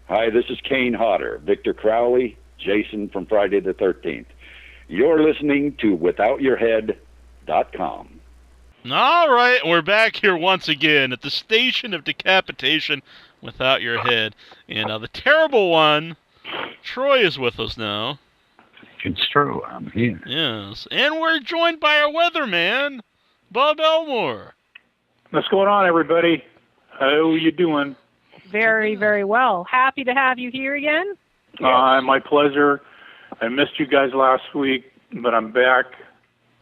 Hi, this is Kane Hodder, Victor Crowley, Jason from Friday the 13th. You're listening to WithoutYourHead.com. All right, we're back here once again at the station of decapitation without your head. And the terrible one, Troy, is with us now. It's true, I'm here. Yes, and we're joined by our weatherman, Bob Elmore. What's going on, everybody? How you doing? Very, very well. Happy to have you here again. My pleasure. I missed you guys last week, but I'm back.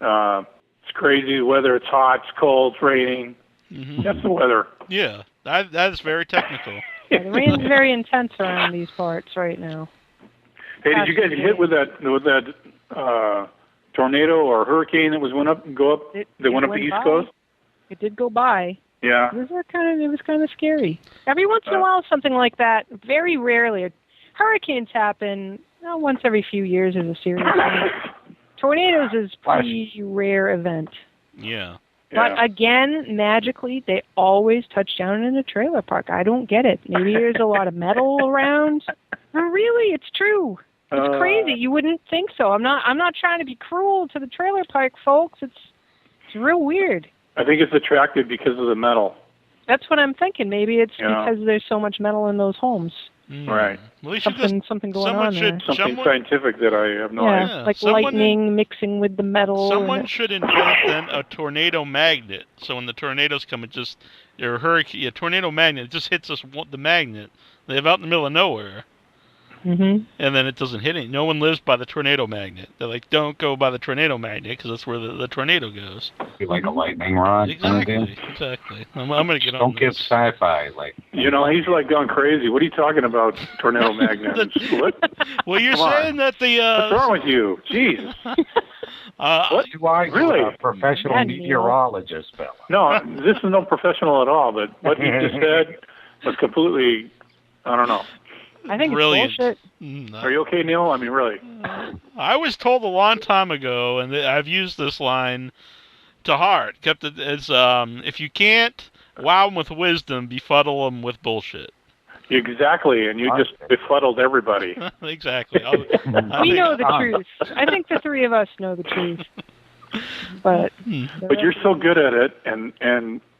It's crazy. The weather, it's hot, it's cold, it's raining. Mm-hmm. That's the weather. Yeah, that is very technical. Yeah, the rain's very intense around these parts right now. Hey, did you guys get hit with that tornado or hurricane that went up the East Coast? It did go by. Yeah. It was kind of scary. Every once in a while, something like that. Very rarely. Hurricanes happen once every few years as a serious thing. Tornadoes is a pretty rare event. Yeah. But again, magically, they always touch down in a trailer park. I don't get it. Maybe there's a lot of metal around. But really, it's true. It's crazy. You wouldn't think so. I'm not trying to be cruel to the trailer park folks. It's real weird. I think it's attractive because of the metal. That's what I'm thinking. Maybe it's because there's so much metal in those homes. Right. Well, something going on there. Something scientific that I have no idea. Like lightning mixing with the metal. Someone should invent then a tornado magnet. So when the tornadoes come, a tornado magnet, it just hits us the magnet. They have out in the middle of nowhere. Mm-hmm. And then it doesn't hit it. No one lives by the tornado magnet. They're like, don't go by the tornado magnet because that's where the tornado goes. Be like a lightning rod. Exactly. I'm going to get on Don't get sci-fi. He's like gone crazy. What are you talking about, tornado magnet? What? Well, you're saying that the... What's wrong with you? Jeez. What? Really? A professional meteorologist, fella. No, this is no professional at all, but what you just said was completely, I don't know. I think brilliant. It's bullshit. No. Are you okay, Neil? I mean, really. I was told a long time ago, and I've used this line to heart. Kept it as if you can't wow them with wisdom, befuddle them with bullshit. Exactly, and you just befuddled everybody. Exactly. We know the truth. I think the three of us know the truth. But you're so good at it, and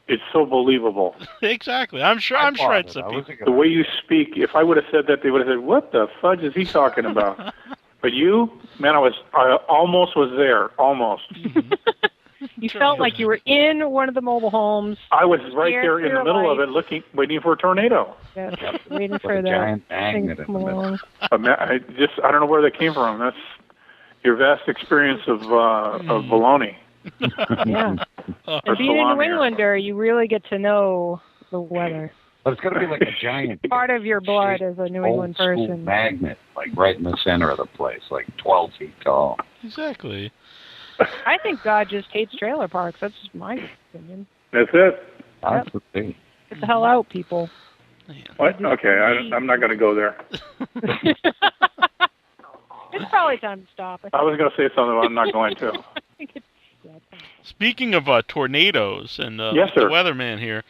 it's so believable. Exactly. I'm sure it's the way you speak. If I would have said that, they would have said, "What the fudge is he talking about?" But you, man, I almost was there. Almost. You felt like you were in one of the mobile homes. I was right there in the middle of it, waiting for a tornado. Yeah, waiting for that giant magnet in the middle. I don't know where that came from. That's your vast experience of baloney. Yeah. And being a New Englander, you really get to know the weather. But it's going to be like a giant... Part of your blood as a New England person. Magnet, right in the center of the place, 12 feet tall. Exactly. I think God just hates trailer parks. That's my opinion. That's it. That's the thing. Get the hell out, people. What? Okay, I'm not going to go there. It's probably time to stop. I was going to say something, but I'm not going to. Speaking of tornadoes and yes, the weatherman here,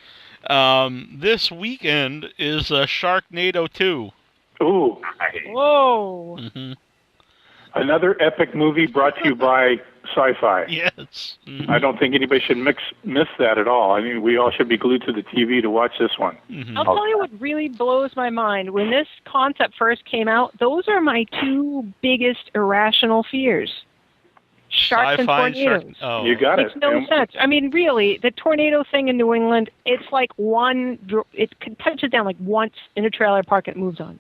this weekend is Sharknado 2. Ooh. Whoa. Mm-hmm. Another epic movie brought to you by Sci-Fi. Yes. Mm-hmm. I don't think anybody should miss that at all. I mean, we all should be glued to the TV to watch this one. Mm-hmm. I'll tell you what really blows my mind. When this concept first came out, those are my two biggest irrational fears. Sharks and tornadoes. You got it. Makes no sense. I mean, really, the tornado thing in New England, it's like it touches down like once in a trailer park, it moves on.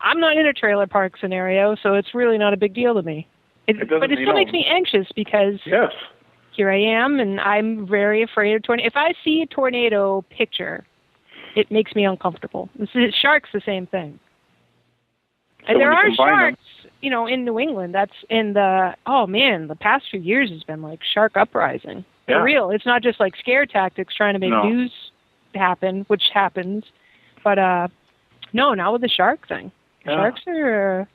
I'm not in a trailer park scenario, so it's really not a big deal to me. But it still makes me anxious because here I am, and I'm very afraid of tornadoes. If I see a tornado picture, it makes me uncomfortable. Sharks, the same thing. So and there are sharks, in New England. That's in the past few years has been like shark uprising. For real. It's not just like scare tactics trying to make news happen, which happens. But, no, not with the shark thing. Sharks are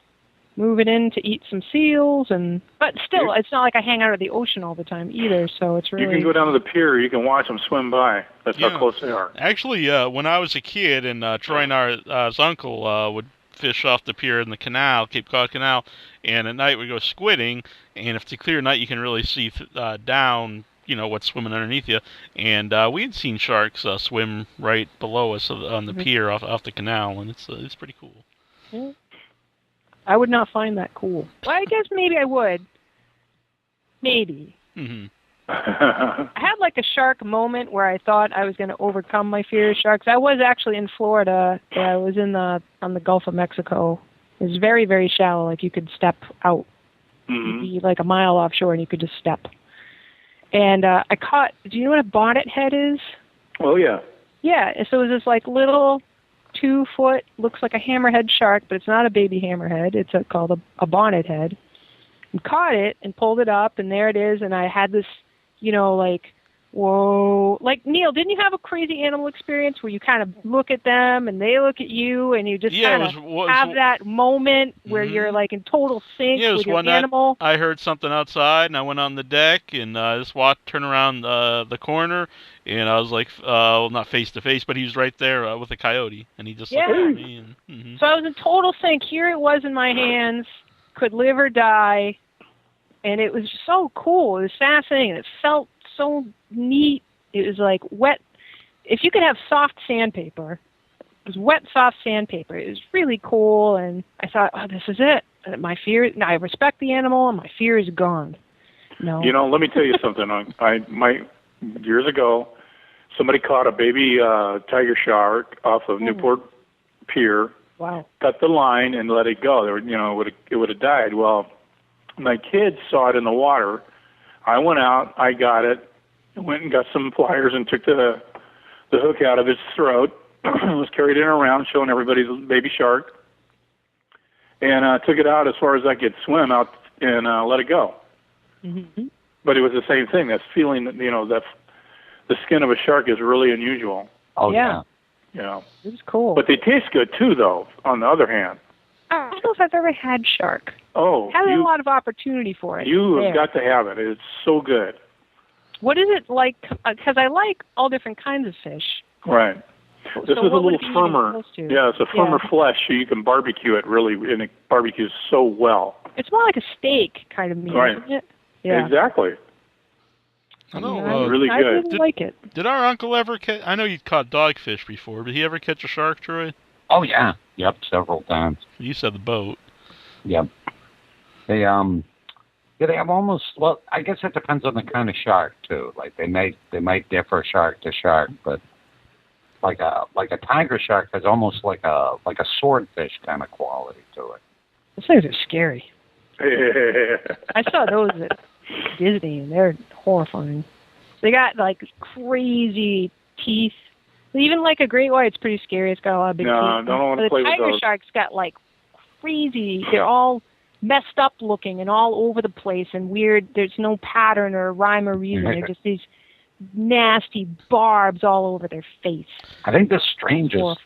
move it in to eat some seals, but still, it's not like I hang out at the ocean all the time either. So it's really. You can go down to the pier. You can watch them swim by. That's how close they are. Actually, when I was a kid, and Troy and our uncle would fish off the pier in the canal, Cape Cod Canal, and at night we go squidding, and if it's a clear night, you can really see down. What's swimming underneath you, and we had seen sharks swim right below us on the pier off the canal, and it's pretty cool. Yeah. I would not find that cool. Well, I guess maybe I would. Maybe. Mm-hmm. I had like a shark moment where I thought I was going to overcome my fear of sharks. I was actually in Florida. I was on the Gulf of Mexico. It was very, very shallow. Like you could step out. You'd be like a mile offshore, and you could just step. And I caught. Do you know what a bonnet head is? Oh yeah. Yeah. So it was this like little 2-foot, looks like a hammerhead shark, but it's not a baby hammerhead. It's called a bonnet head. And caught it and pulled it up, and there it is. And I had this, like, whoa. Like, Neil, didn't you have a crazy animal experience where you kind of look at them and they look at you and you just kind of have that moment where you're, like, in total sync with your animal? I heard something outside, and I went on the deck, and I just turned around the corner, and I was like, not face to face, but he was right there with a coyote, and he just looked at me. And, So I was in total sync. Here it was in my hands, could live or die, and it was so cool. It was fascinating. It felt so neat. It was like wet. If you could have soft sandpaper, it was wet, soft sandpaper. It was really cool, and I thought, oh, this is it. My fear. Now I respect the animal, and my fear is gone. No. Let me tell you something. Years ago, somebody caught a baby tiger shark off of Newport Pier. Wow. Cut the line and let it go. It would have died. Well, my kids saw it in the water. I went out. I got it. Went and got some pliers and took the hook out of its throat. Was carried it around, showing everybody the baby shark. And took it out as far as I could swim out and let it go. Mm-hmm. But it was the same thing. That feeling that that the skin of a shark is really unusual. Oh yeah. It was cool. But they taste good too, though. On the other hand. I don't know if I've ever had shark. Oh, had a lot of opportunity for it. You have got to have it. It's so good. What is it like? Because I like all different kinds of fish. Right. This is a little firmer. Yeah, it's a firmer flesh, so you can barbecue it really, and it barbecues so well. It's more like a steak kind of meat, isn't it? Yeah. Exactly. I know. Really good. I really like it. Did our uncle ever catch? I know you caught dogfish before. Did he ever catch a shark, Troy? Oh yeah. Yep, several times. You said the boat. Yep. They they have almost, well, I guess it depends on the kind of shark too. Like they might differ shark to shark, but like a tiger shark has almost like a swordfish kind of quality to it. Those things are scary. I saw those at Disney, and they're horrifying. They got like crazy teeth. Even like a great white's pretty scary. It's got a lot of big teeth. No, don't want to play with those. The tiger shark's got like crazy. They're all messed up looking and all over the place and weird. There's no pattern or rhyme or reason. They're just these nasty barbs all over their face. I think the strangest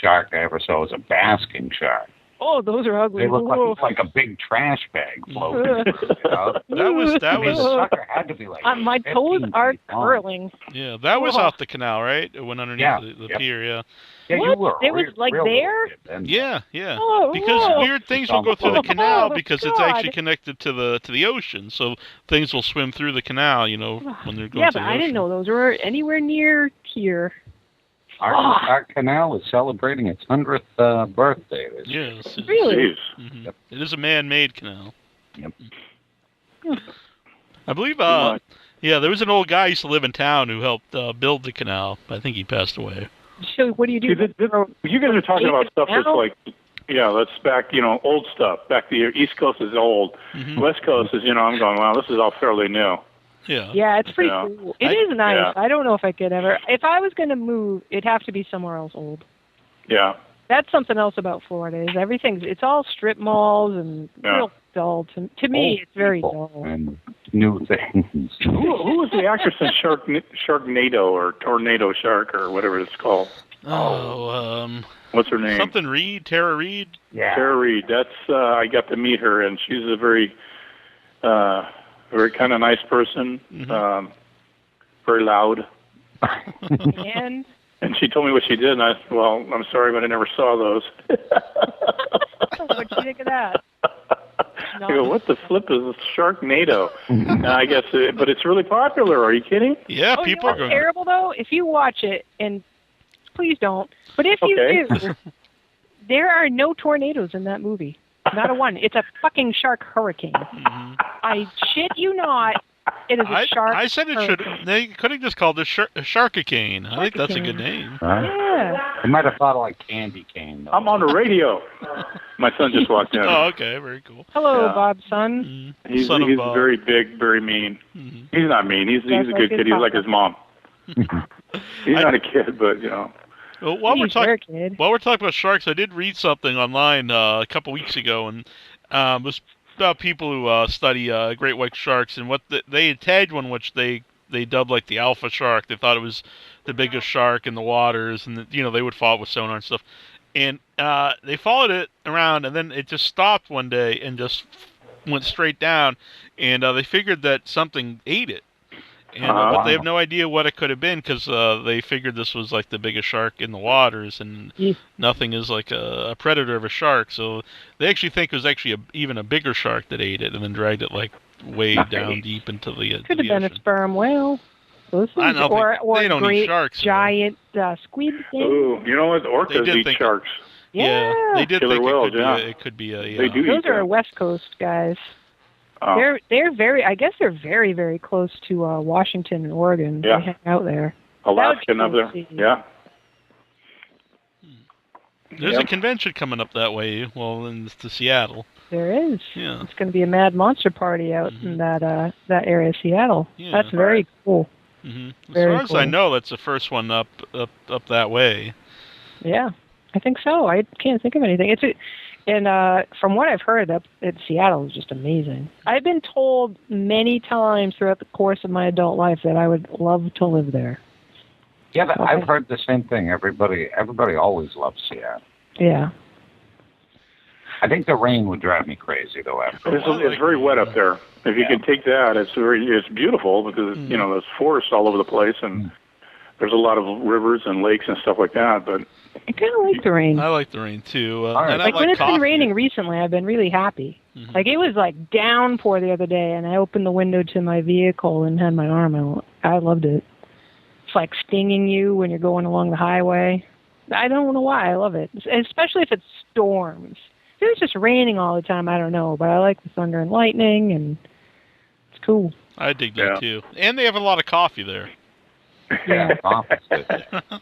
shark I ever saw was a basking shark. Oh, those are ugly. They look like a big trash bag floating. That was. The sucker had to be like. My toes are curling. Yeah, that was off the canal, right? It went underneath the pier. Yeah. Yeah, what? You were. It was like there. Yeah. Oh, because weird things will go through the canal because it's actually connected to the ocean, so things will swim through the canal. When they're going. Yeah, to the but ocean. I didn't know those were anywhere near here. Our canal is celebrating its 100th birthday this year. Yes. Really? Mm-hmm. Yep. It is a man-made canal. Yep. I believe, there was an old guy who used to live in town who helped build the canal. I think he passed away. So what do you do? You guys are talking about stuff that's like, that's back, old stuff. Back the East Coast is old. Mm-hmm. West Coast is, I'm going, wow, this is all fairly new. Yeah. Yeah, it's pretty cool. It is nice. Yeah. I don't know if I could ever. If I was going to move, it'd have to be somewhere else old. Yeah. That's something else about Florida is it's all strip malls and real dull. To me, it's very dull. And new things. Who was the actress in Sharknado or Tornado Shark or whatever it's called? What's her name? Something Reed, Tara Reed. Yeah. Tara Reid. That's I got to meet her, and she's a very kind of nice person. Mm-hmm. Very loud. And And she told me what she did, and I said, well, I'm sorry, but I never saw those. what'd you think of that? I go, what the flip is this Sharknado? And I guess, but it's really popular. Are you kidding? Yeah, Oh, people you know are going. what's terrible though? If you watch it, and please don't, but if you do, there are no tornadoes in that movie. Not a one. It's a fucking shark hurricane. Mm-hmm. I shit you not. It is a shark. I said it hurricane. should. They could have just called it Sharkicane. I think that's a good name. Yeah. You might have thought of like candy cane. Though. I'm on the radio. My son just walked in. Oh, okay, very cool. Hello, Yeah. Bob's son. Mm-hmm. He's Son of Bob. very big, very mean. Mm-hmm. He's not mean. He's a Just good like his kid. He's like papa. his mom. He's not a kid, but you know. Well, while we're He's your talking kid. about sharks, I did read something online a couple weeks ago, and it was about people who study great white sharks, and what they had tagged one which they dubbed like the alpha shark. They thought it was the biggest shark in the waters, and they would follow it with sonar and stuff. And they followed it around, and then it just stopped one day and just went straight down, and they figured that something ate it. And, but they have no idea what it could have been because they figured this was like the biggest shark in the waters, and nothing is like a predator of a shark. So they actually think it was actually even a bigger shark that ate it and then dragged it like way down deep into the Could have been ocean. a sperm whale. I know, or they don't great eat sharks. giant squid thing. Ooh, you know what? Orcas did eat think- sharks. Yeah, they did Killer think whales, it could be a. They do Those eat are them. West Coast guys. Oh. They're very. I guess they're very, very close to Washington and Oregon. Yeah. They hang out there. Alaska and up there. That would be cool to see. Yeah. There's a convention coming up that way. Well, to Seattle. There is. Yeah. It's going to be a mad monster party out in that area of Seattle. Yeah. That's very cool. Mm-hmm. As Very far as I cool. know, that's the first one up that way. Yeah, I think so. I can't think of anything. And from what I've heard, up at Seattle is just amazing. I've been told many times throughout the course of my adult life that I would love to live there. Yeah, but I've heard the same thing. Everybody always loves Seattle. Yeah. I think the rain would drive me crazy though. After It's very wet up there. If you can take that, it's beautiful because you know there's forests all over the place and there's a lot of rivers and lakes and stuff like that. But I kind of like the rain. I like the rain too. right. And I Like when it's coffee. been raining recently, I've been really happy. Mhm. Like it was like downpour the other day, and I opened the window to my vehicle and had my arm out. I loved it. It's like stinging you when you're going along the highway. I don't know why I love it, especially if it storms. If it was just raining all the time, I don't know, but I like the thunder and lightning, and it's cool. I dig that too. And they have a lot of coffee there. Yeah,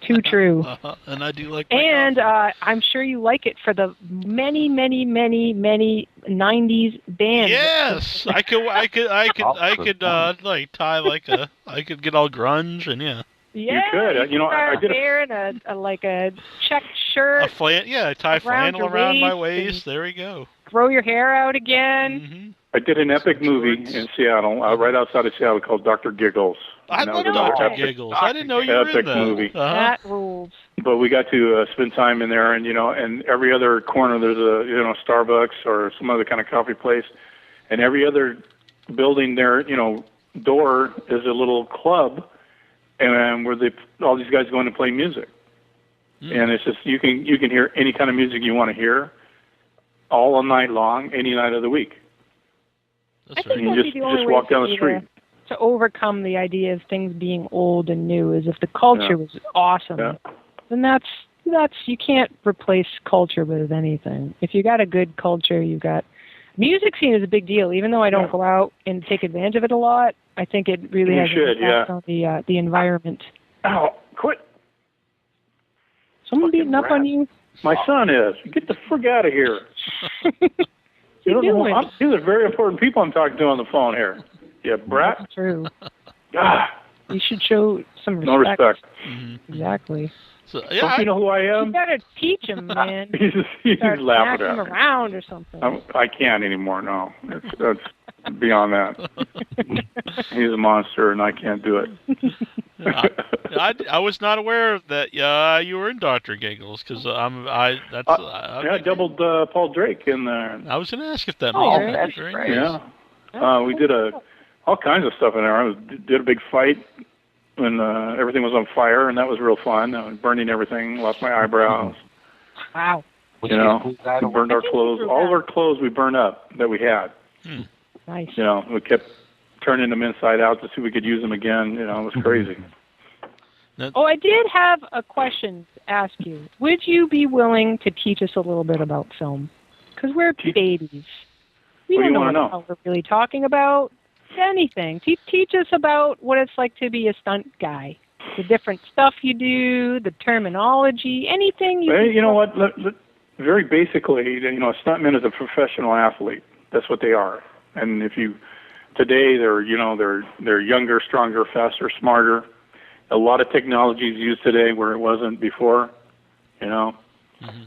too true. And I do like my And coffee. I'm sure you like it for the many, many, many, many '90s bands. Yes, I could like tie like I could get all grunge and yeah. Yeah, you could. You know, I start did. wearing a like a check shirt, I tie Around flannel your around my waist waist. There we go. grow your hair out again. Mm-hmm. I did an epic movie shorts. in Seattle, right outside of Seattle, called Dr. Giggles. I And that love was another Dr. epic- Giggles. I didn't know you were in epic that. movie. Uh-huh. That rules. But we got to spend time in there, and and every other corner there's a Starbucks or some other kind of coffee place, and every other building there, door is a little club, and where all these guys go in to play music, and it's just you can hear any kind of music you want to hear, all night long, any night of the week. That's I think very You that'd just be the only way walk down the to, street. to overcome the idea of things being old and new is if the culture was awesome. Yeah. Then that's you can't replace culture with anything. If you got a good culture, you got music scene is a big deal. Even though I don't go out and take advantage of it a lot, I think it really You has should, an impact on the environment. Oh, quit! Someone Fucking beating up rat. on you? My son is. Get the frick out of here. You doing? These are very important people I'm talking to on the phone here. Yeah, brat. That's true. Ah, You should show some respect. no respect. Mm-hmm. Exactly. So yeah, Don't you know who I You am? gotta teach him, man. He's Start laughing smacking him at me. around or something. I can't anymore. No, that's beyond that. He's a monster, and I can't do it. I was not aware of that. You were in Dr. Giggles because I doubled Paul Drake in there. I was going to ask if that Oh, made that's very great. nice. Yeah. We did all kinds of stuff in there. I did a big fight when everything was on fire, and that was real fun. I was burning everything, lost my eyebrows. Wow. Was You she know, cool guy to we burned our clothes. All of our clothes we burned up that we had. Nice. You know, we kept turning them inside out to see if we could use them again. You know, it was crazy. Oh, I did have a question to ask you. Would you be willing to teach us a little bit about film? Because we're babies. We What do don't you know wanna what know? the hell we're really talking about. Anything. Teach us about what it's like to be a stunt guy. The different stuff you do, the terminology, anything you Well, can you know what? Very basically, you know, a stuntman is a professional athlete. That's what they are. And today they're younger, stronger, faster, smarter. A lot of technology is used today where it wasn't before. You know,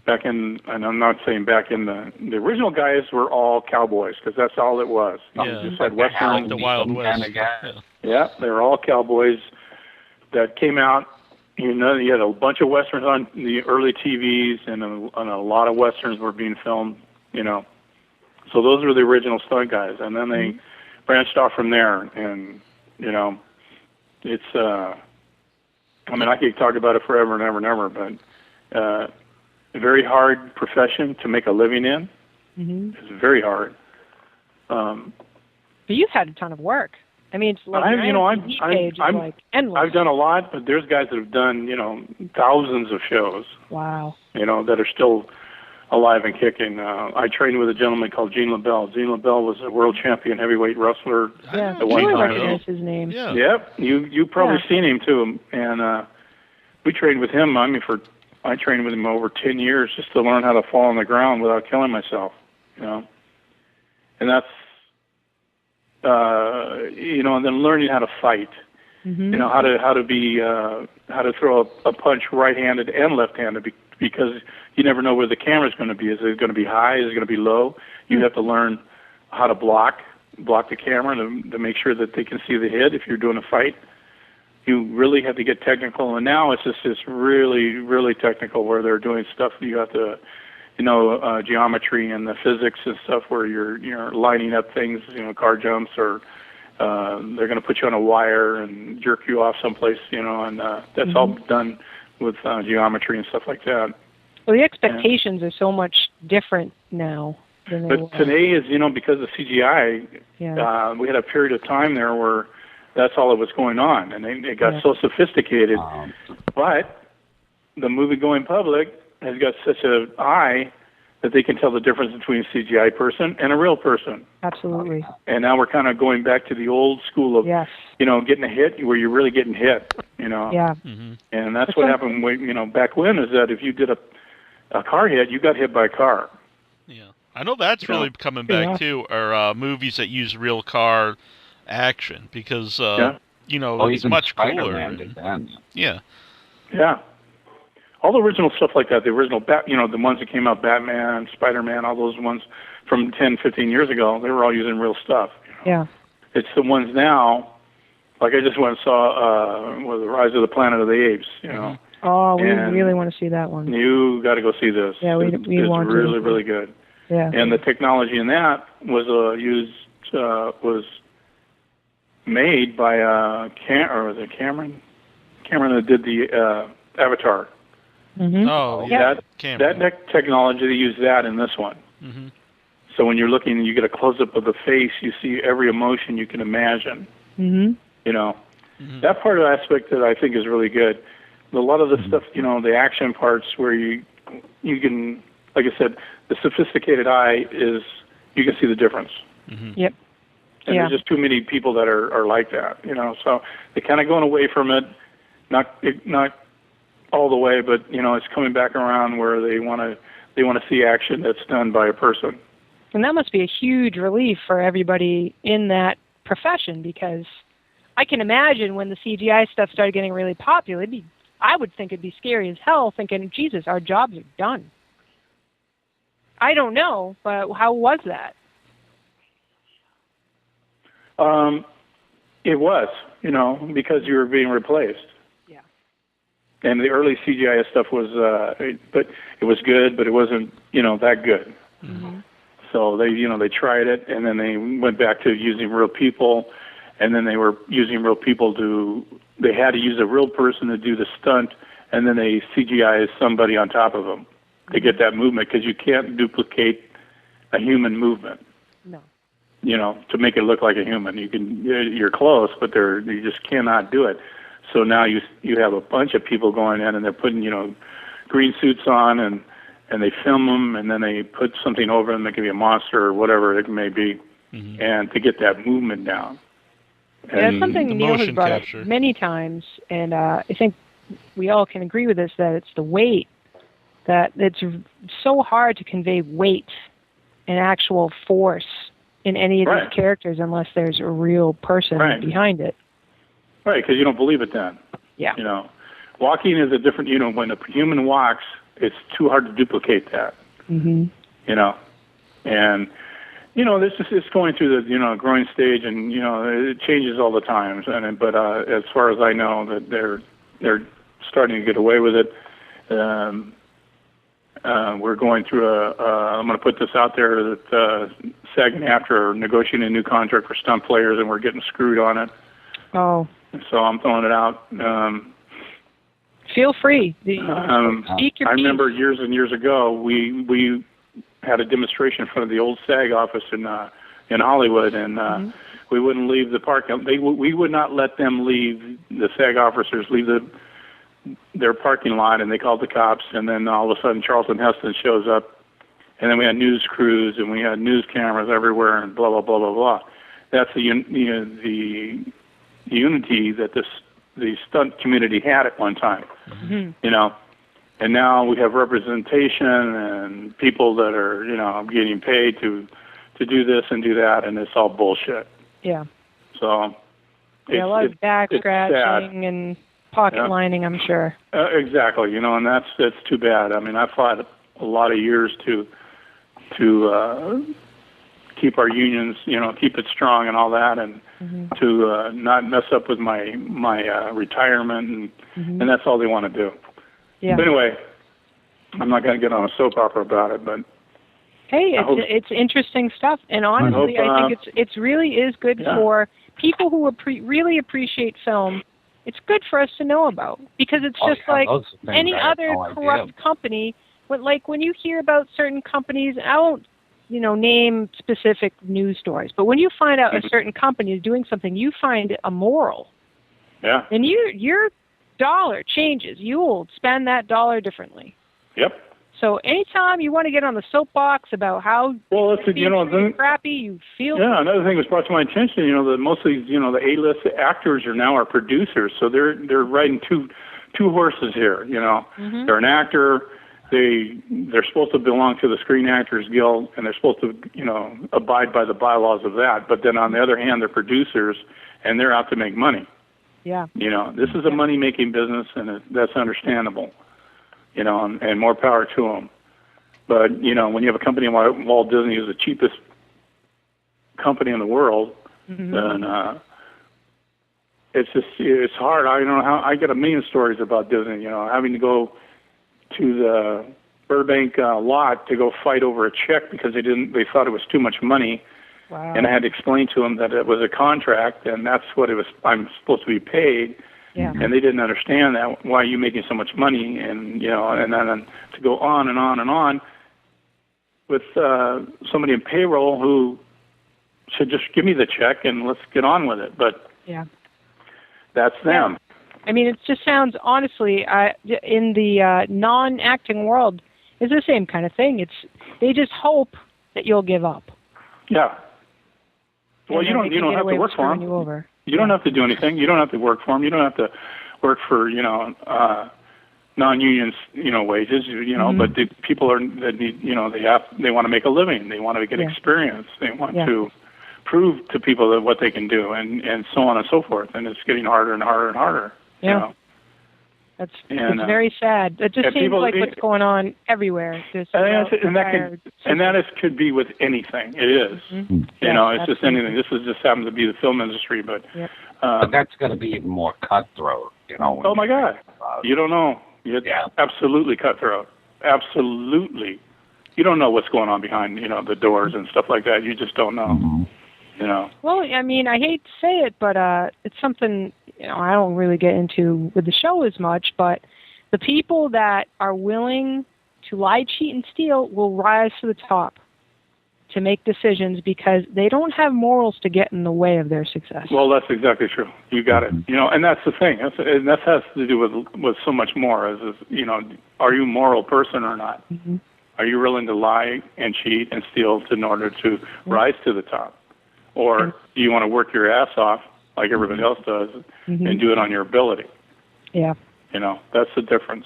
back in, and I'm not saying back in the original guys were all cowboys because that's all it was. Yeah. You just had Western. Like the Wild West. Yeah, they were all cowboys that came out. You know, you had a bunch of westerns on the early TVs, and a lot of westerns were being filmed. You know, so those were the original stunt guys, and then they branched off from there. And you know, it's I mean, I could talk about it forever and ever and ever, but a very hard profession to make a living in. It's very hard. But you've had a ton of work. I mean, it's like I'm like endless. I've done a lot, but there's guys that have done, you know, thousands of shows. Wow. You know, that are still alive and kicking. I trained with a gentleman called Gene LaBelle. Gene LaBelle was a world champion heavyweight wrestler. Yeah, at one I time. recognize his name. Yeah. Yep, you probably seen him too. And we trained with him. I trained with him over 10 years just to learn how to fall on the ground without killing myself. You know, and that's you know, and then learning how to fight. You know, how to throw a punch right-handed and left-handed because you never know where the camera's going to be. Is it going to be high? Is it going to be low? You have to learn how to block the camera to make sure that they can see the hit if you're doing a fight. You really have to get technical, and now it's just really, really technical where they're doing stuff that you have to, you know, geometry and the physics and stuff where you're lining up things, you know, car jumps or they're going to put you on a wire and jerk you off someplace, you know, and that's all done with geometry and stuff like that. Well, the expectations are so much different now than they were. But today is, you know, because of CGI, we had a period of time there where that's all that was going on, and it got so sophisticated. But the movie-going public has got such an eye that they can tell the difference between a CGI person and a real person. Absolutely. And now we're kind of going back to the old school of, you know, getting a hit where you're really getting hit, you know. Yeah. And that's what happened, you know, back when, is that if you did a car hit, you got hit by a car. Yeah. I know that's really coming back, too, are movies that use real car action because, you know, it's much cooler. Yeah. Yeah. All the original stuff like that, the original, you know, the ones that came out, Batman, Spider-Man, all those ones from 10, 15 years ago, they were all using real stuff. You know? Yeah. It's the ones now, like I just went and saw The Rise of the Planet of the Apes, you know. Oh, we really want to see that one. You got to go see this. Yeah, we want to. It's really, really good. Yeah. And the technology in that was was made by was it Cameron? Cameron that did the Avatar. Oh, yeah. That technology, they use that in this one. So when you're looking, you get a close-up of the face, you see every emotion you can imagine. You know, that part of the aspect that I think is really good. A lot of the stuff, you know, the action parts where you can, like I said, the sophisticated eye is, you can see the difference. Yep. And there's just too many people that are like that, you know. So they're kind of going away from it, not all the way, but you know, it's coming back around where they want to see action that's done by a person. And that must be a huge relief for everybody in that profession, because I can imagine when the CGI stuff started getting really popular, I would think it'd be scary as hell, thinking, Jesus, our jobs are done. I don't know, but how was that? It was, because you were being replaced. Yeah. And the early CGI stuff was, but it was good, but it wasn't, that good. Mm-hmm. So they tried it, and then they went back to using real people, and then they were using real people they had to use a real person to do the stunt, and then they CGI somebody on top of them to get that movement, because you can't duplicate a human movement. No. To make it look like a human. You're close, but you just cannot do it. So now you have a bunch of people going in, and they're putting, green suits on, and they film them, and then they put something over them that could be a monster or whatever it may be, and to get that movement down. Yeah, that's something Neil has brought up many times, and I think we all can agree with this, that it's the weight, that it's so hard to convey weight and actual force in any of these characters unless there's a real person behind it. Right, because you don't believe it then. Yeah. Walking is a different, when a human walks, it's too hard to duplicate that. Mm-hmm. And, this is it's going through the, growing stage, and, it changes all the time. But as far as I know, that they're starting to get away with it. We're going through I'm going to put this out there, that SAG-AFTRA are negotiating a new contract for stunt players, and we're getting screwed on it. Oh. So I'm throwing it out. Feel free. Speak your I piece. remember years and years ago, we had a demonstration in front of the old SAG office in Hollywood, and we wouldn't leave the park. We would not let them leave, the SAG officers leave their parking lot, and they called the cops, and then all of a sudden Charlton Heston shows up, and then we had news crews, and we had news cameras everywhere, and blah, blah, blah, blah, blah. That's the unity that the stunt community had at one time, and now we have representation and people that are, getting paid to do this and do that, and it's all bullshit. Yeah. So a lot of back scratching and pocket lining, I'm sure. Exactly, and that's too bad. I mean, I fought a lot of years to keep our unions, keep it strong and all that, and to not mess up with my retirement, and that's all they want to do. Yeah. But anyway, I'm not going to get on a soap opera about it, but hey, it's interesting stuff, and honestly, I think it's really is good for people who really appreciate film. It's good for us to know about, because it's just like any other corrupt company. When you hear about certain companies, I won't, name specific news stories, but when you find out a certain company is doing something you find immoral, and your dollar changes, you will spend that dollar differently. Yep. So anytime you want to get on the soapbox about how crappy you feel. Yeah, another thing was brought to my attention, that most of these, the A-list actors are now producers, so they're riding two horses here. They're an actor. They're supposed to belong to the Screen Actors Guild, and they're supposed to, abide by the bylaws of that. But then on the other hand, they're producers, and they're out to make money. Yeah. This is a money-making business, and that's understandable. And more power to them. But, when you have a company like Walt Disney, who's the cheapest company in the world, then it's hard. I don't know how. I get a million stories about Disney, having to go to the Burbank lot to go fight over a check because they thought it was too much money. Wow. And I had to explain to them that it was a contract, and that's what it was. I'm supposed to be paid. Yeah. And they didn't understand that. Why are you making so much money? And and then to go on and on and on with somebody in payroll who said, "Just give me the check and let's get on with it." But that's them. Yeah. I mean, it just sounds, honestly, in the non-acting world, it's the same kind of thing. They just hope that you'll give up. Yeah. Well, you don't have to work for them. You don't have to do anything. You don't have to work for them. You don't have to work for non-union wages. But the people that need they want to make a living. They want to get experience. They want to prove to people that what they can do, and so on and so forth. And it's getting harder and harder and harder. Yeah. It's very sad. It just seems like what's going on everywhere. That could be with anything. It is. It's just anything. This just happens to be the film industry, but But that's going to be even more cutthroat, you know. Oh my God! You don't know. It's absolutely cutthroat. Absolutely. You don't know what's going on behind, you know, the doors and stuff like that. You just don't know. Mm-hmm. You know. Well, I mean, I hate to say it, but it's something, you know, I don't really get into with the show as much, but the people that are willing to lie, cheat, and steal will rise to the top to make decisions because they don't have morals to get in the way of their success. Well, that's exactly true. You got it. You know, and that's the thing. And that has to do with so much more. Is you know, are you a moral person or not? Mm-hmm. Are you willing to lie and cheat and steal in order to rise to the top? Or do you want to work your ass off like everybody else does and do it on your ability? Yeah. You know, that's the difference.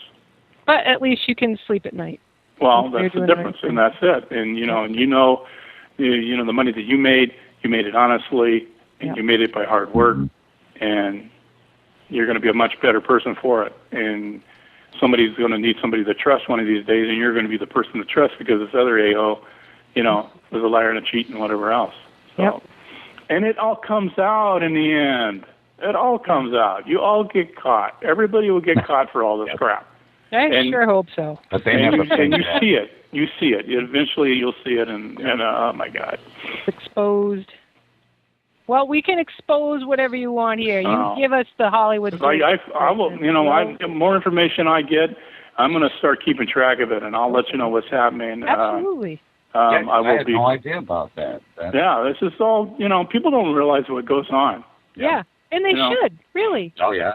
But at least you can sleep at night. Well, that's the difference, and that's it. And you know, the money that you made it honestly, and you made it by hard work, and you're going to be a much better person for it. And somebody's going to need somebody to trust one of these days, and you're going to be the person to trust because this other AO, you know, was a liar and a cheat and whatever else. So, and it all comes out in the end. It all comes out. You all get caught. Everybody will get caught for all this crap. I sure hope so. But they never and you see it. You see it. Eventually, you'll see it, and oh my God, it's exposed. Well, we can expose whatever you want here. You give us the Hollywood. I will. You know, the more information I get, I'm going to start keeping track of it, and I'll let you know what's happening. Absolutely. I had no idea about that. Yeah, this is all. You know, people don't realize what goes on. Yeah, and they should really. Oh yeah.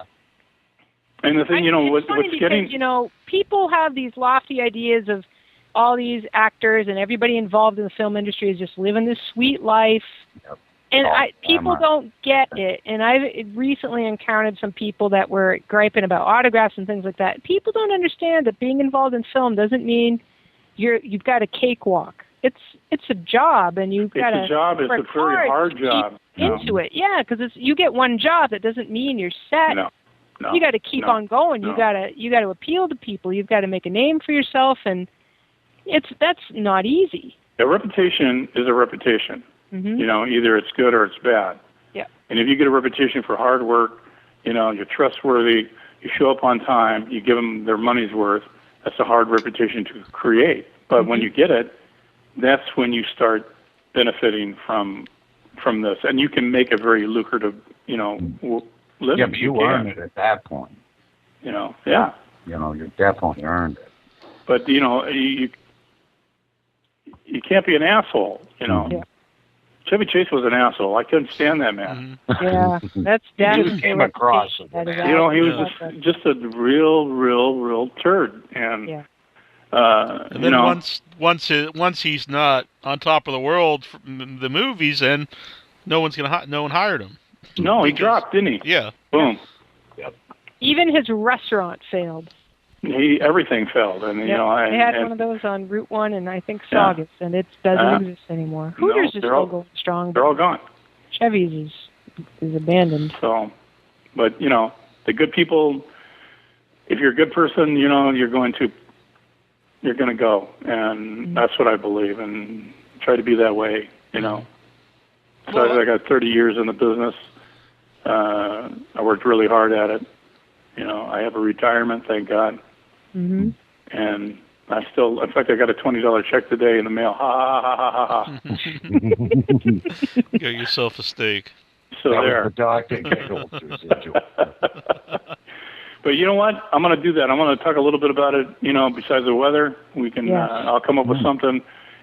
And the thing, you know, what's getting, you know, people have these lofty ideas of all these actors and everybody involved in the film industry is just living this sweet life. Yep. And people don't get it. And I've recently encountered some people that were griping about autographs and things like that. People don't understand that being involved in film doesn't mean you've got a cakewalk. It's a job, and you've got to. It's a job. It's a very hard job. Into it, yeah, because you get one job. That doesn't mean you're set. No. You got to keep on going. You got to appeal to people. You've got to make a name for yourself, and that's not easy. A reputation is a reputation. Mm-hmm. You know, either it's good or it's bad. Yeah. And if you get a reputation for hard work, you know, you're trustworthy, you show up on time, you give them their money's worth. That's a hard reputation to create. But when you get it, that's when you start benefiting from this, and you can make a very lucrative, you know, living. Yeah, but you earned it at that point. You know, yeah. You know, you definitely earned it. But you know, you can't be an asshole. You know, Chevy Chase was an asshole. I couldn't stand that man. Yeah, that's definitely came across. You know, he was just a real turd, and. Yeah. And then once he's not on top of the world from the movies, and no one hired him. No, he dropped, didn't he? Yeah. Boom. Yep. Even his restaurant failed. Everything failed, and you know, they had one of those on Route 1, and I think Saugus, and it doesn't exist anymore. Hooters is still going strong. They're all gone. Chevy's is abandoned. So, but you know, the good people. If you're a good person, you know, you're going to go, and that's what I believe, and try to be that way, you know. So I got 30 years in the business. I worked really hard at it. You know, I have a retirement, thank God. Mm-hmm. And I still, in fact, I got a $20 check today in the mail. Ha, ha, ha, ha, ha. Get yourself a steak. So that there. was the Dr. Giggles residual. But you know what? I'm going to do that. I'm going to talk a little bit about it, you know, besides the weather. We can, I'll come up with something.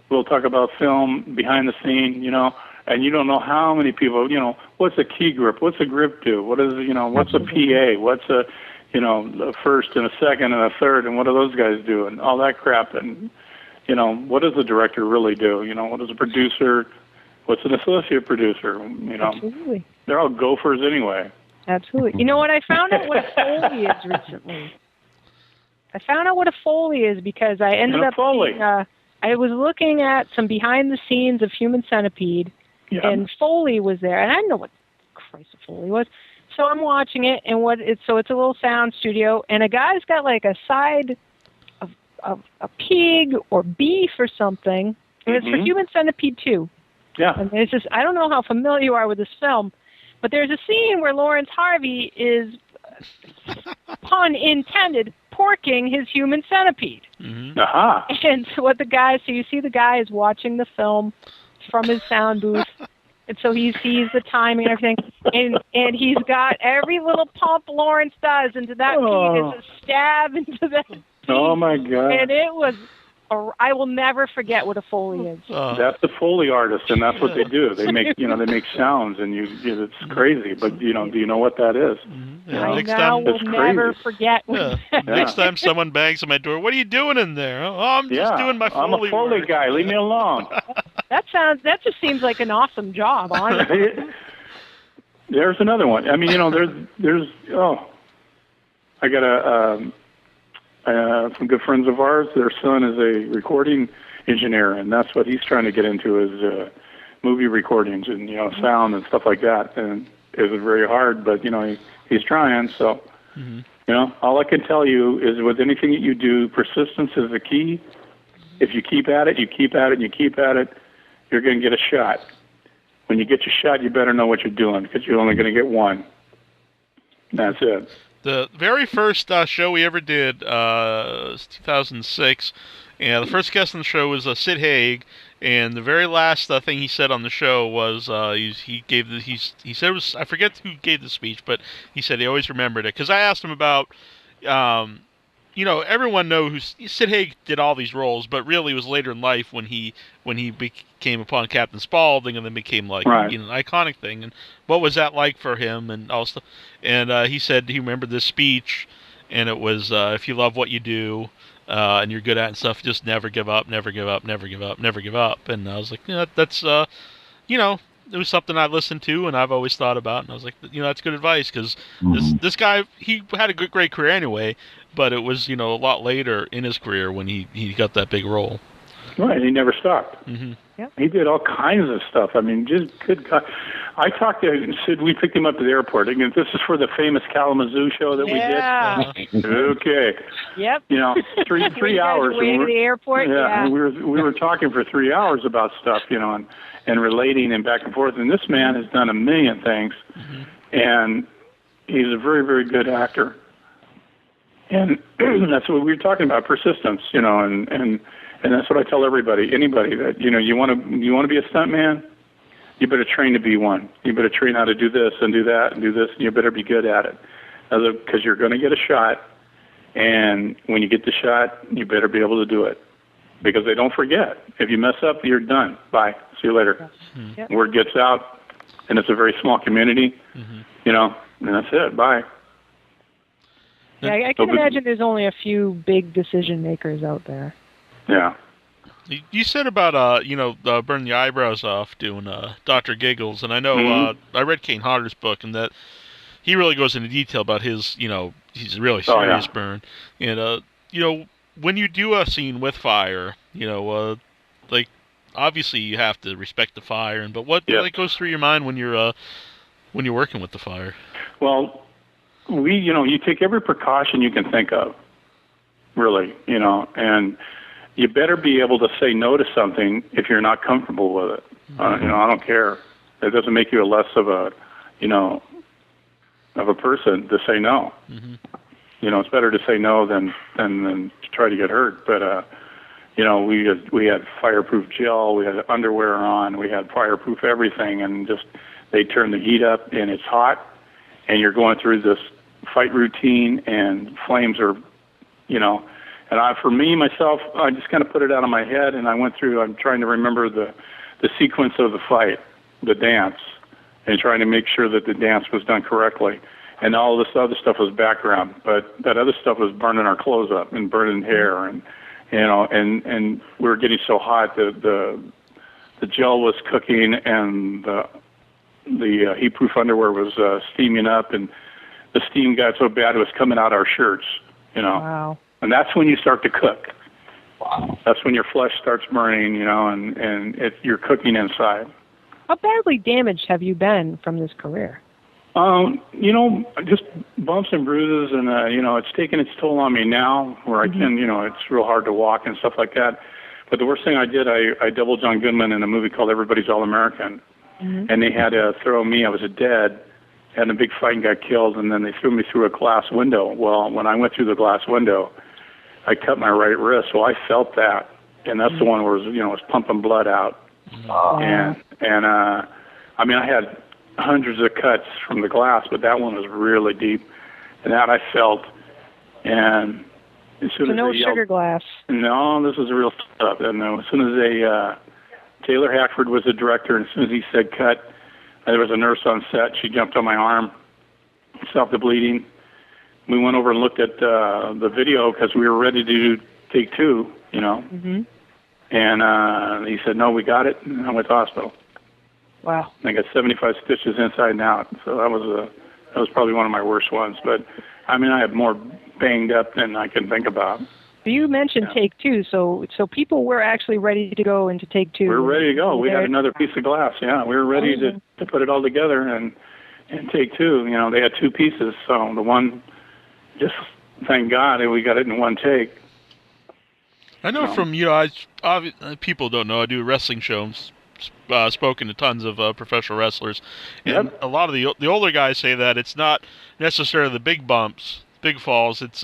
We'll talk about film, behind the scene, you know, and you don't know how many people, you know, what's a key grip? What's a grip do? What is, you know, what's a PA? What's a, you know, a first and a second and a third, and what do those guys do? And all that crap. And, you know, what does the director really do? You know, what is a producer? What's an associate producer? You know, Absolutely. They're all gophers anyway. Absolutely. You know what? I found out what a Foley is recently. I found out what a Foley is because I ended up being, I was looking at some behind the scenes of Human Centipede, and Foley was there, and I didn't know what Christ a Foley was. So I'm watching it, and it's a little sound studio, and a guy's got like a side of a pig or beef or something, and it's for Human Centipede 2. Yeah. And it's just, I don't know how familiar you are with this film, But there's a scene where Lawrence Harvey is, pun intended, porking his human centipede. Mm-hmm. Aha. And so you see the guy is watching the film from his sound booth, and so he sees the timing and everything, and he's got every little pump Lawrence does into that pea is a stab into that pea. Oh my God! And it was, I will never forget what a Foley is. That's the Foley artist, and that's what they do. They make they make sounds, and it's crazy. But do you know what that is? Mm-hmm. I Next now time, will never forget. Next time someone bangs on my door, what are you doing in there? Oh, I'm just doing my Foley I'm a Foley work. guy. Leave me alone. That just seems like an awesome job, honestly. There's another one. I mean, there's I got some good friends of ours. Their son is a recording engineer, and that's what he's trying to get into is movie recordings and sound and stuff like that. And it's very hard, but he's trying. So all I can tell you is with anything that you do, persistence is the key. If you keep at it, you keep at it, and you keep at it, you're going to get a shot. When you get your shot, you better know what you're doing because you're only going to get one. That's it. The very first show we ever did was 2006, and the first guest on the show was Sid Haig, and the very last thing he said on the show was he said it was, I forget who gave the speech, but he said he always remembered it because I asked him about everyone knows Sid Haig did all these roles, but really it was later in life when he came upon Captain Spaulding and then became like an iconic thing. And what was that like for him and all stuff? And he said he remembered this speech, and it was if you love what you do and you're good at it and stuff, just never give up, never give up, never give up, never give up. And I was like, that's it was something I listened to and I've always thought about, and I was like, that's good advice because this guy, he had a great career anyway, but it was a lot later in his career when he got that big role. Right, he never stopped. Mm-hmm. Yep. He did all kinds of stuff. I mean, just good God. I talked to Sid. We picked him up at the airport. Again, this is for the famous Kalamazoo show that we did. Okay. Yep. 3 hours. Way to the airport. Yeah. And we were talking for 3 hours about stuff, and relating and back and forth. And this man has done a million things, and he's a very, very good actor. And that's what we were talking about, persistence, and that's what I tell anybody that, you want to be a stuntman, you better train to be one. You better train how to do this and do that and do this, and you better be good at it. Because you're going to get a shot, and when you get the shot, you better be able to do it. Because they don't forget. If you mess up, you're done. Bye. See you later. Mm-hmm. Word gets out, and it's a very small community, and that's it. Bye. Yeah, I can imagine there's only a few big decision makers out there. Yeah. You said about burning the eyebrows off doing Dr. Giggles, and I know I read Kane Hodder's book, and that he really goes into detail about his he's a really serious burn, and when you do a scene with fire, like obviously you have to respect the fire, but what goes through your mind when you're working with the fire? Well, you take every precaution you can think of, really, and you better be able to say no to something if you're not comfortable with it. I don't care. It doesn't make you a less of a, of a person to say no. Mm-hmm. It's better to say no than to try to get hurt. But we had fireproof gel, we had underwear on, we had fireproof everything, and just they turn the heat up, and it's hot, and you're going through this fight routine, and flames are, And for me, myself, I just kind of put it out of my head, and I'm trying to remember the sequence of the fight, the dance, and trying to make sure that the dance was done correctly. And all this other stuff was background, but that other stuff was burning our clothes up and burning hair, and and we were getting so hot that the gel was cooking, and the heat-proof underwear was steaming up, and the steam got so bad it was coming out our shirts, Wow. And that's when you start to cook. Wow. That's when your flesh starts burning, and you're cooking inside. How badly damaged have you been from this career? Just bumps and bruises, and it's taken its toll on me now, where I can, it's real hard to walk and stuff like that. But the worst thing I did, I doubled John Goodman in a movie called Everybody's All American, and they had to throw me. I was dead, had a big fight and got killed, and then they threw me through a glass window. Well, when I went through the glass window, I cut my right wrist, so I felt that, and that's the one where it was pumping blood out. And I mean, I had hundreds of cuts from the glass, but that one was really deep, and that I felt. And as soon as no they yelled, sugar glass. No, this is real stuff. And as soon as they, Taylor Hackford was the director, and as soon as he said cut, there was a nurse on set. She jumped on my arm, stopped the bleeding. We went over and looked at the video because we were ready to do take two, Mm-hmm. And he said, no, we got it. And I went to the hospital. Wow. I got 75 stitches inside and out. So that was probably one of my worst ones. But, I mean, I had more banged up than I can think about. You mentioned take two, so people were actually ready to go into take two. We were ready to go. We had another piece of glass, yeah. We were ready to put it all together and take two. They had two pieces, so the one, just thank God we got it in one take. I know from, people don't know, I do wrestling shows, spoken to tons of professional wrestlers, and a lot of the older guys say that it's not necessarily the big bumps, big falls, it's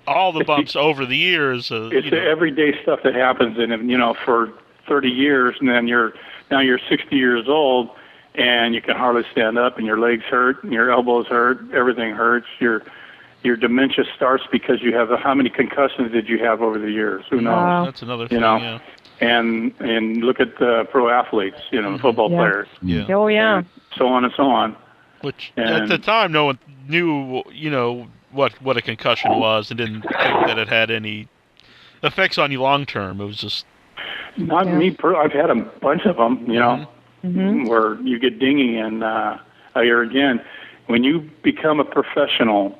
all the bumps over the years. It's the everyday stuff that happens, and for 30 years, and then you're 60 years old, and you can hardly stand up, and your legs hurt, and your elbows hurt, everything hurts. Your dementia starts because you have how many concussions did you have over the years? Who knows? Wow. That's another thing. Yeah. And look at the pro athletes, football players. Yeah. Oh yeah. And so on and so on. Which at the time, no one knew, what a concussion was, and didn't think that it had any effects on you long term. It was just not me. I've had a bunch of them, where you get dinging, and again, when you become a professional,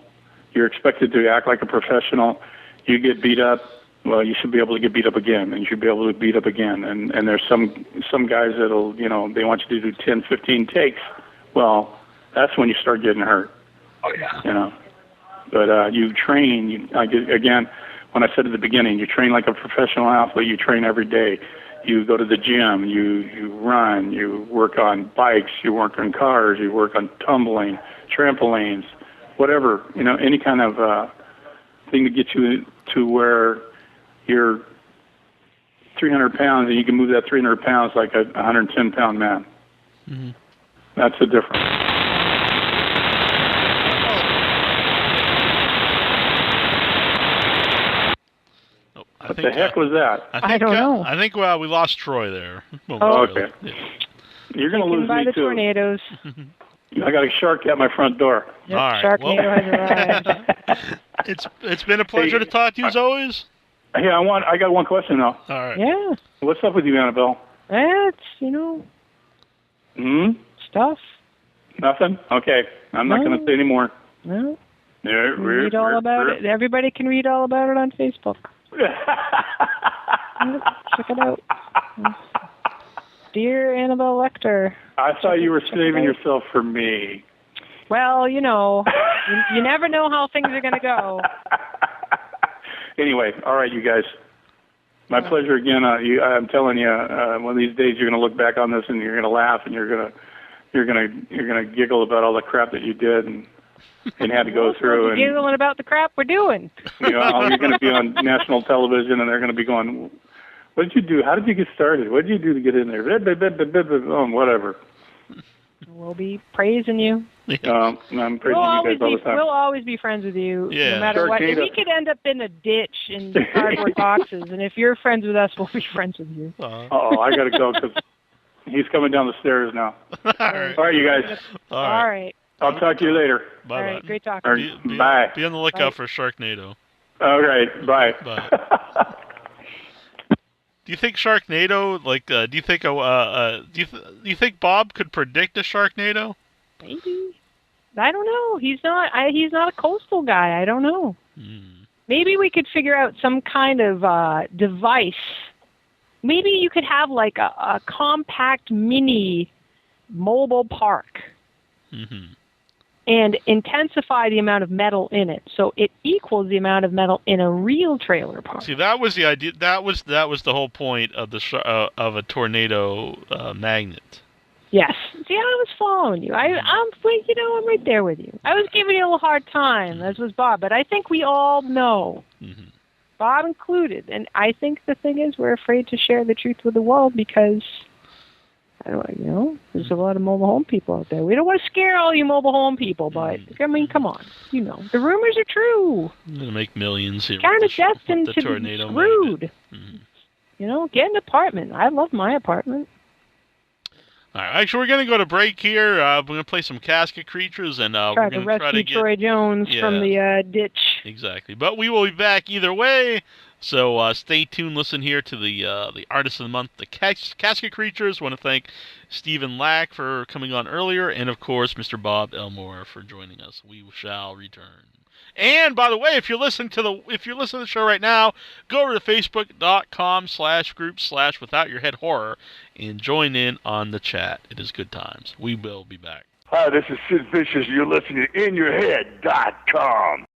you're expected to act like a professional. You get beat up. Well, you should be able to get beat up again, and you should be able to beat up again. And there's some guys that'll, they want you to do 10, 15 takes. Well, that's when you start getting hurt. Oh yeah. But you train. Again, when I said at the beginning, you train like a professional athlete. You train every day. You go to the gym. You run. You work on bikes. You work on cars. You work on tumbling, trampolines, whatever. Any kind of thing to get you to where you're 300 pounds and you can move that 300 pounds like a 110-pound man. Mm-hmm. That's the difference. What the heck was that? I don't know. I think we lost Troy there. Okay. Yeah. You're going to lose by me the too. Tornadoes. I got a shark at my front door. Yep, all right. Sharknado has arrived. It's been a pleasure to talk to you as always. Hey, I got one question though. All right. Yeah. What's up with you, Annabelle? That's, stuff. Nothing? Okay. I'm not going to say any more. No. Read all about it. Everybody can read all about it on Facebook. Check it out. Dear Annabelle Lecter. I thought you were saving yourself for me. Well, you never know how things are going to go. Anyway, all right, you guys. My pleasure again. I'm telling you, one of these days you're going to look back on this and you're going to laugh and you're going to giggle about all the crap that you did and had to go through. And giggling about the crap we're doing. You're going to be on national television and they're going to be going, "What did you do? How did you get started? What did you do to get in there?" Whatever. We'll be praising you. I'm praising you guys all the time. We'll always be friends with you, no matter what. We could end up in a ditch in cardboard boxes, and if you're friends with us, we'll be friends with you. Oh, I got to go because he's coming down the stairs now. All right, you guys. All right. I'll talk to you later. Bye. All right, great talking. Bye. Be on the lookout for Sharknado. All right, bye. Bye. Do you think Sharknado? Do you think Bob could predict a Sharknado? Maybe. I don't know. He's not a coastal guy. I don't know. Maybe we could figure out some kind of device. Maybe you could have like a compact mini mobile park. Mm-hmm. And intensify the amount of metal in it, so it equals the amount of metal in a real trailer park. See, that was the idea. That was the whole point of of a tornado magnet. Yes. See, I was following you. I'm right there with you. I was giving you a little hard time, as was Bob, but I think we all know, Bob included. And I think the thing is, we're afraid to share the truth with the world because, there's a lot of mobile home people out there. We don't want to scare all you mobile home people, but I mean, come on, the rumors are true. I'm gonna make millions here. Kind of destined to be tornado screwed. Get an apartment. I love my apartment. All right, actually, we're going to go to break here. We're going to play some Casket Creatures, and we're going to try to get Troy Jones from the ditch. Exactly, but we will be back either way. So stay tuned. Listen here to the Artist of the Month, the Casket Creatures. Want to thank Stephen Lack for coming on earlier, and of course, Mr. Bob Elmore for joining us. We shall return. And by the way, if you're listening to the show right now, go over to facebook.com/group/withoutyourheadhorror and join in on the chat. It is good times. We will be back. Hi, this is Sid Vicious. You're listening to InYourHead.com.